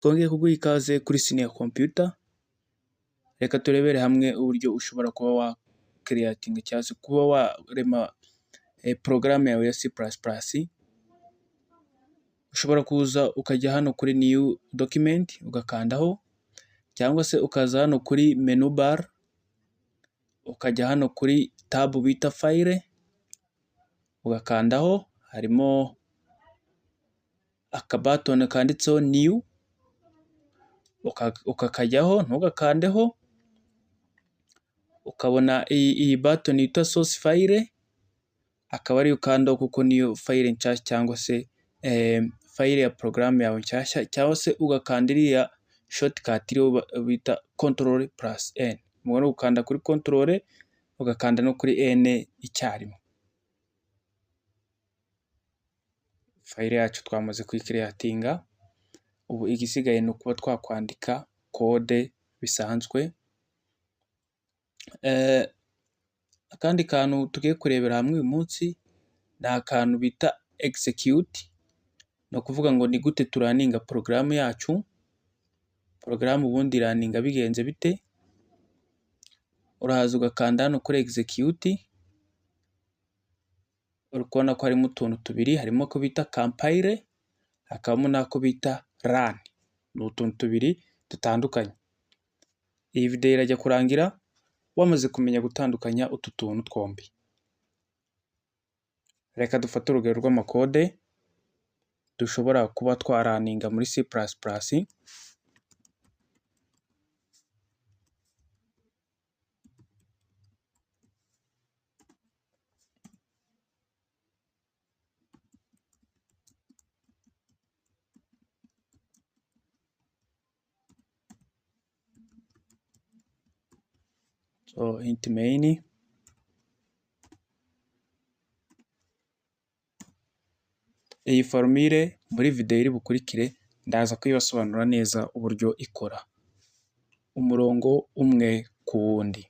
Twongeye kuguha ikaze kuri Senior Computer, reka turebere hamwe uburyo ushobora kuba wakiriyatinga cyangwa se kuba warema porogaramu yawe ya C++. Ushobora kuza ukajya hano kuri new document ugakandaho, cyangwa se ukaza hano kuri menu bar ukajya hano kuri tab bita file ugakandaho, harimo akabatoni kanditseho new ukakajyaho ntugakandeho, ukabona iyi button yitwa source file akaba ariyo ukandaho kuko niyo file nshyashya cyangwa se file ya porogaramu yawe nshyashya, cyangwa se ugakanda iriya shortcut iriho bita Ctrl+N. Mubona gukanda kuri Ctrl ugakanda no kuri N icyarimwe. File yacu twamaze kuyikiriyatinga, ubu igisigaye ni ukuba twakwandika kode bisanzwe. Akandi kantu tugiye kurebera hamwe uyu munsi ni akantu bita execute, ni ukuvuga ngo ni gute turaninga porogaramu yacu. Porogaramu ubundi iraninga bigenze bite? Urahaza ugakanda hano kuri execute, uri kubona ko harimo utuntu tubiri, harimo ko bita compile, hakabamo n'ako bita run. Ni utuntu tubiri dutandukanye. Iyi video irajya kurangira wamaze kumenya gutandukanya utu tuntu twombi. Reka dufate urugero rw'amakode dushobora kuba twaraninga muri C++. So int main, iyi formule muri video iri bukurikire ndaza kuyibasobanura neza uburyo ikora umurongo umwe ku wundi.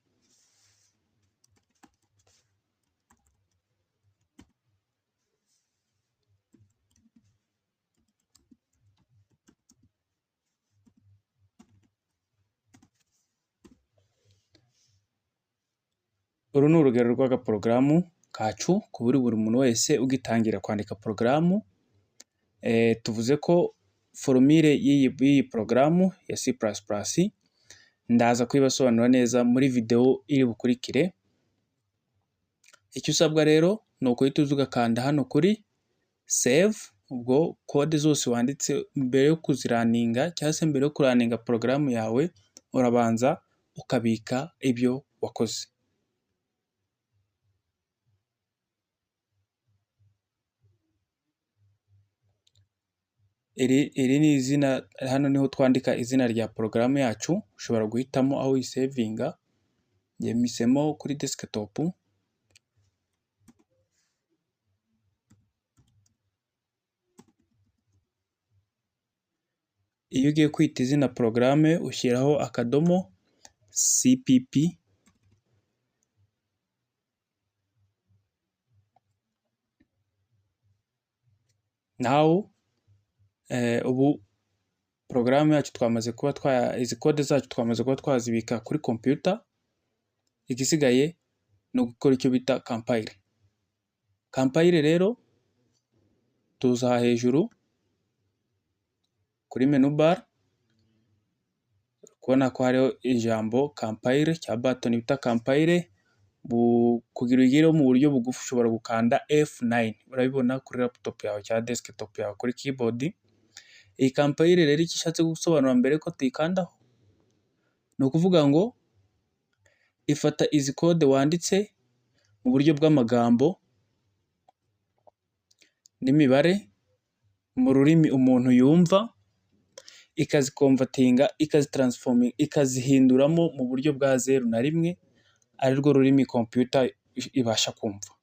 Uru ni urugero rw'agaporogaramu kacu ku buri muntu wese ugitangira kwandika porogaramu. Tuvuze ko formule y'iyi porogaramu ya C++ ndaza kuyibasobanura neza muri video iri bukurikire. Icyo usabwa rero ni ukuhita uza ugakanda hano kuri save. Ubwo kode zose wanditse mbere yo kuziraninga cyangwa se mbere yo kuraninga porogaramu yawe urabanza ukabika ibyo wakoze. Iri ni izina, hano niho twandika izina rya porogaramu yacu. Ushobora guhitamo aho uyisevinga. Njye mpisemo kuri desktop. Iyo ugiye kwita izina porogaramu ushyiraho akadomo cpp. Now ubu porogaramu yacu twamaze kuba izi kode zacu twamaze kuba twazibika kuri computer. Igisigaye ni ugukora icyo bita compile. Compile rero tuza aha hejuru kuri menu bar, kubona ko hariho ijambo compile cya button bita compile. Kugira ugireho mu buryo bugufi ushobora gukanda F9. Urabibona kuri laptop yawe cyangwa desktop yawe kuri keyboard. Iyi compile rero icyo ishatse gusobanura mbere ko tuyikandaho ni ukuvuga ngo ifata izi code wanditse mu buryo bw'amagambo n'imibare mu rurimi umuntu yumva, ikazikonvatinga, ikazitransforming, ikazihinduramo mu buryo bwa 0 na 1, ari rwo rurimi computer ibasha kumva.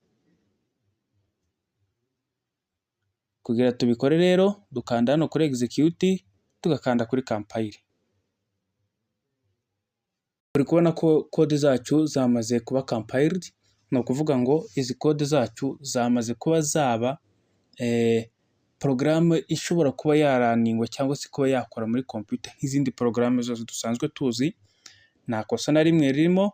Kugira tubikore rero dukanda hano kuri execute tugakanda kuri compile. Uri kubona ko kode zacu zamaze kuba compiled, ni ukuvuga ngo izi kode zacu zamaze kuba zaba porogaramu ishobora kuba yaraningwa cyangwa se kuba yakora muri computer nk'izindi porogaramu zose dusanzwe tuzi, nta kosa na rimwe ririmo.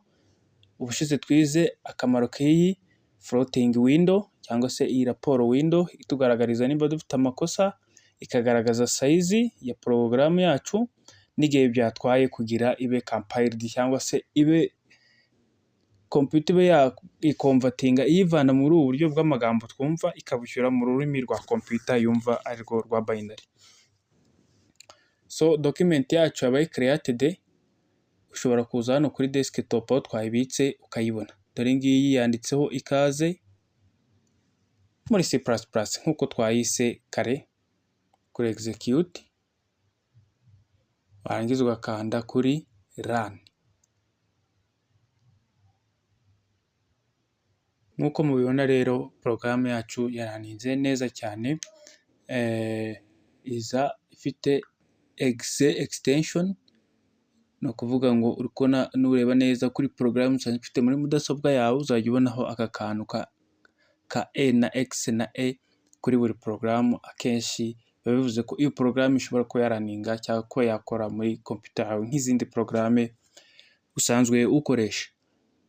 Ubushize twize akamaro k'iyi floating window cyangwa se iyi raporo window itugaragariza niba dufite amakosa, ikagaragaza size ya porogaramu yacu n'igihe byatwaye kugira ibe compiled cyangwa se ibe computer ibe yayikonvatinga iyivana muri ubu buryo bw'amagambo twumva ikabushyira mu rurimi rwa computer yumva arirwo rwa binary. So document yacu yabaye created, ushobora kuza hano kuri desktop aho twayibitse ukayibona. Dore ngiyi yanditseho ikaze muri C++ nk'uko twayise kare, kuri execute, warangiza ugakanda kuri run. Nk'uko mubibona rero porogaramu yacu yaraninze neza cyane, iza ifite exe extension, ni ukuvuga ngo uri kubona nureba neza kuri porogaramu usanzwe ufite muri mudasobwa yawe uzajya ubonaho aka kantu ka E na X na E kuri buri porogaramu. Akenshi biba bivuze ko iyo porogaramu ishobora kuba yaraninga cyangwa kuba yakora muri computer yawe nk'izindi porogaramu usanzwe ukoresha.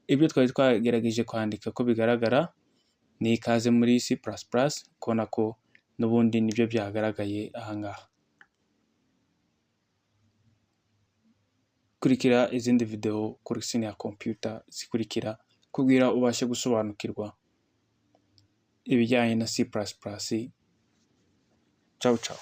Ibyo twari twagerageje kwandika ko bigaragara ni ikaze muri C++, kubona ko n'ubundi nibyo byagaragaye aha ngaha. Kurikira izindi video kuri Senior Computer zikurikira kugira ubashe gusobanukirwa ibijyanye na C++. Ciao ciao.